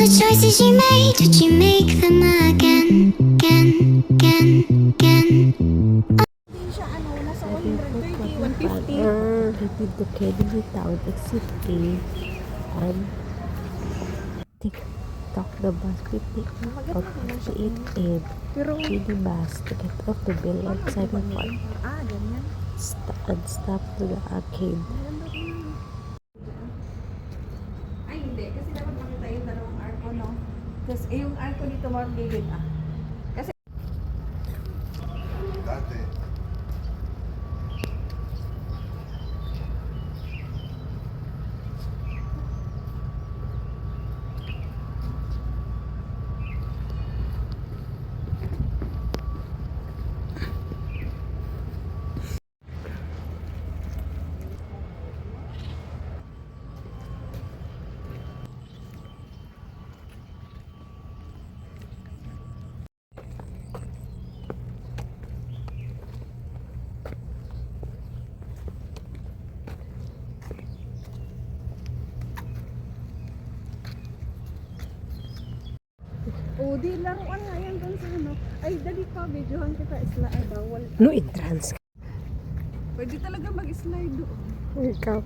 the choices you made, would you make them again, again, again, again? Hindi siya nasa 130, 150. Repeat the Kennedy Town exit A and TikTok the bus 58 and Pero, Kennedy bus to get off the bill at 7 ganyan. and stop to the arcade. Ay, hindi. Kasi dapat makita yung dalawang arko, no? Kasi yung arko dito, more gilid, Kasi, Dati. di laruan nga yan doon sa ano. Ay, dali pa, videohan kita, isla, bawal. No entrance. Pwede talaga mag-slide doon. Ikaw.